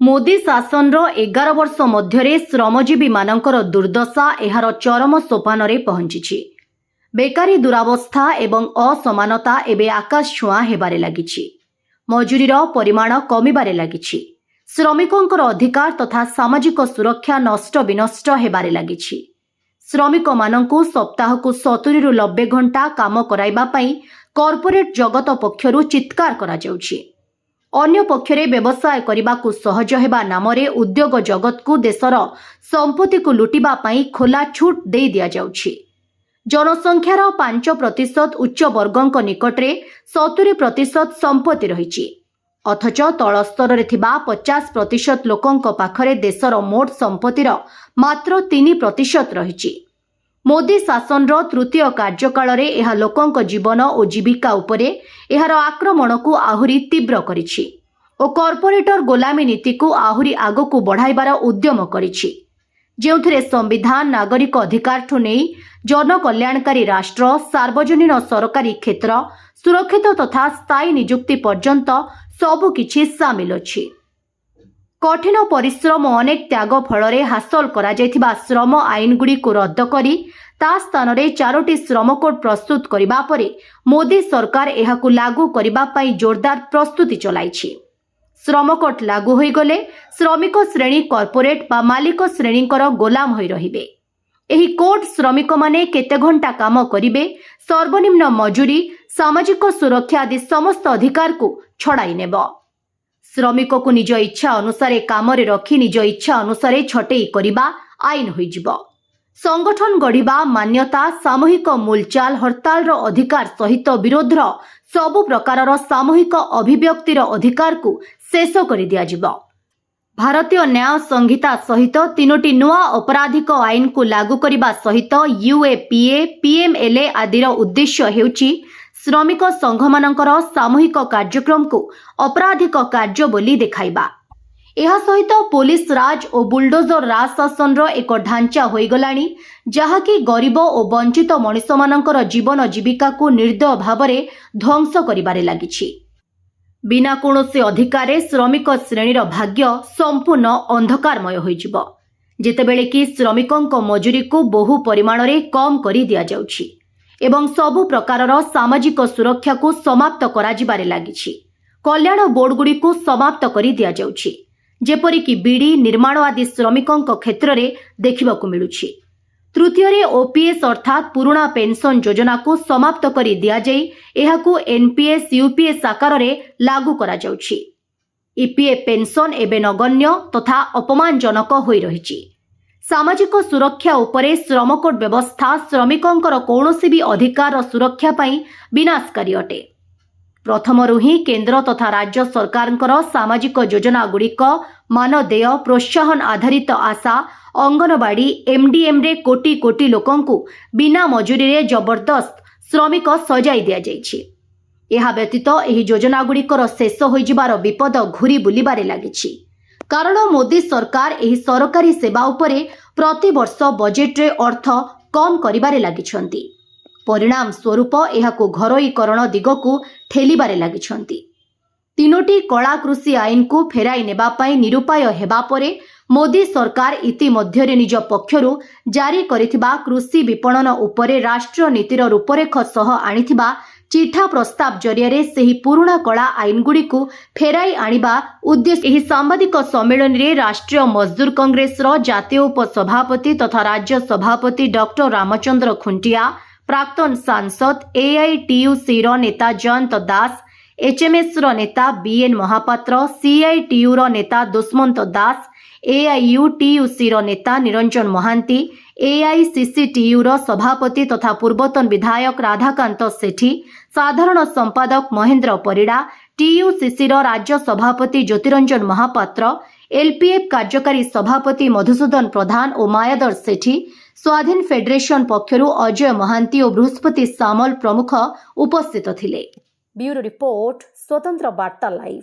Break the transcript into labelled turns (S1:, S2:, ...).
S1: मोदी शासन 11 वर्ष मध्य श्रमजीवी मानकर दुर्दशा एहार चरम सोपान पहुंची। बेकारी दुरावस्था एवं असमानता एवं आकाश छुआ हेबारे लागिछि। मजुरीर परिमाण कमिबारे लागिछि। श्रमिकों अधिकार तथा सामाजिक सुरक्षा नष्ट विनष्ट हेबारे लागिछि। श्रमिक मानकु सप्ताह को 70 रु 90 घंटा काम कराइबा पई कॉर्पोरेट जगत पक्षरु चित्कार करा जाउछि। अन्य पक्षरे व्यवसाय करने को सहज हेबा नामरे उद्योग जगत को देशर संपत्ति को लुटिबा पई खोला छूट दे दिया जाउछि। जनसंख्यार 5% उच्च वर्गों निकटरे 70% संपत्ति रहिछि। अथच तल स्तर रे थिबा 50% लोकंक पाखरे देशर मोट संपत्तिर मात्र 3% रहिछि। मोदी शासन तृतीय कार्यकाल रे एहा लोकंक जीवन और जीविका उपरे एहार आक्रमण को आहुरी तीव्र करिछि और कॉर्पोरेटर गोलामी नीति को आहुरी आगकू बढ़ाइबार उद्यम करिछि। जेउथिरे संविधान नागरिक अधिकार ठु नेई जनकल्याणकारी राष्ट्र सार्वजनीन सरकारी क्षेत्र सुरक्षित तथा स्थायी नियुक्ति पर्यंत सबु किछि सामिल अछि। कठिन परिश्रम अनेक त्याग फल हासिल करा जायथिबा श्रम आईन गुड़ी को रद्द करी ता स्थान रे 4टी श्रम कोड प्रस्तुत करिबा परे मोदी सरकार एहाकू लागू करिबा पई जोरदार प्रस्तुति चलाइछि। श्रम कोड लागू होई गले श्रमिक श्रेणी कॉर्पोरेट बा मालिक श्रेणीकर गोलाम होई रहिबे। एही कोड श्रमिक माने केते घंटा काम करिबे, सर्वनिम्न मजूरी, सामाजिक सुरक्षा आदि समस्त अधिकार को छड़ाई नेबो। श्रमिक को निज इच्छा अनुसार काम रखी निज इच्छा अनुसार छटेई करिबा आईन होई जिवो। संगठन गढ़िबा, मान्यता, सामूहिक मूलचाल, हड़ताल अधिकार सहित विरोधर सबु प्रकारर सामूहिक अभिव्यक्तिर अधिकार को शेष कर दिया जिवो। भारतीय न्याय संहिता सहित 3टी नुआ अपराधिक आईन को लागू करने सहित यूएपीए, पीएमएलए आदिर उद्देश्य हेउची श्रमिक संघमानकर सामूहिक कार्यक्रम को अपराधिक कार्य बोली देखाइबा। यह सहित पुलिस राज और बुलडोजर राज शासन एक ढांचा होइगलानी जहाँकि गरीब और वंचित मनीष मानकर जीवन जीविका को निर्दय भाव में ध्वंस करिबारे लागिछि। बिना कौनसी अधिकार श्रमिक श्रेणीर भाग्य संपूर्ण अंधकारमय होइजिबो। जेतेबेले कि श्रमिकों मजूरी को बहु परिमाण रे कम करि दिया जाउछि एवं सबु प्रकारर सामाजिक सुरक्षा को समाप्त करा जिबारे लागिछि। कल्याण बोर्ड गुडी को समाप्त करि दिया जाउछि, जेपरिक बीड़ी, निर्माण आदि श्रमिकों क्षेत्र में देखा मिलुछि। तृतीय ओपीएस अर्थात पुराना पेंशन योजना को समाप्त करि दिया जाई एहाकू एनपीएस यूपीएस आकार रे लागू करा जाउछि। ईपीएफ पेंशन एबे नगण्य तथा अपमानजनक होई रहिछि। सामाजिक सुरक्षा उपरे श्रम कोड व्यवस्था श्रमिकों कौनसी भी अधिकार सुरक्षा पाई विनाशकारी अटे। प्रथमरु ही केंद्र तथा राज्य सरकारଙ୍କର सामाजिक योजना गुड़िक मानदेय, प्रोत्साहन आधारित आशा, अंगनवाड़ी, एमडीएम रे कोटी कोटी लोकों को बिना मजूरी रे जबरदस्त श्रमिक सजाई दिया जाइछि। एहा व्यतीत एही योजना गुड़िकर शेष होई जिबार विपद घुरी बुलिबारे लागिछि। कारण मोदी सरकार एही सरकारी सेवा उपरे प्रति वर्ष बजेट रे अर्थ कम करिबारे लागिछन्ति। परिणाम स्वरूप एहाकू घरोईकरण दिगकू ठेलिबारे लागिछन्ति। 3टी कला कृषि आईन को फेराई नेबा पाई निरुपाय हेबा परे मोदी सरकार इतिमध्यरे निज पक्षरु जारी करिथिबा कृषि विपणन उपरे राष्ट्रीय नीतिर रूपरेख सह आनिथिबा चिठा प्रस्ताव जरिया सेही पुराना कला आईन गुड़ी को फेराई आनिबा उद्देश्य एही सांबादिक सम्मेलन रे राष्ट्रीय मजदूर कांग्रेस रो जातीय उपसभापति तथा राज्य सभापति डॉक्टर रामचंद्र खुंटिया, प्राक्तन सांसद एआईटीयूसी रो नेता जयंत दास, एचएमएस रो नेता बीएन महापात्र, सीआईटीयू रो नेता दुष्मंत दास, एआईयूटीयूसी रो नेता निरंजन महांती, एआईसीसीटीयू रो सभापति तथा पूर्वतन विधायक राधाकांत सेठी, साधारण संपादक महेंद्र परिड़ा, टीयूसीसी रो राज्य सभापति ज्योतिरंजन महापात्र, एलपीएफ कार्यकारी सभापति मधुसूदन प्रधान और मायादर सेठी, स्वाधीन फेडरेशन पक्षरु अजय महांती और बृहस्पति सामल प्रमुख उपस्थित थिले। ब्यूरो रिपोर्ट, स्वतंत्र वार्ता लाइव।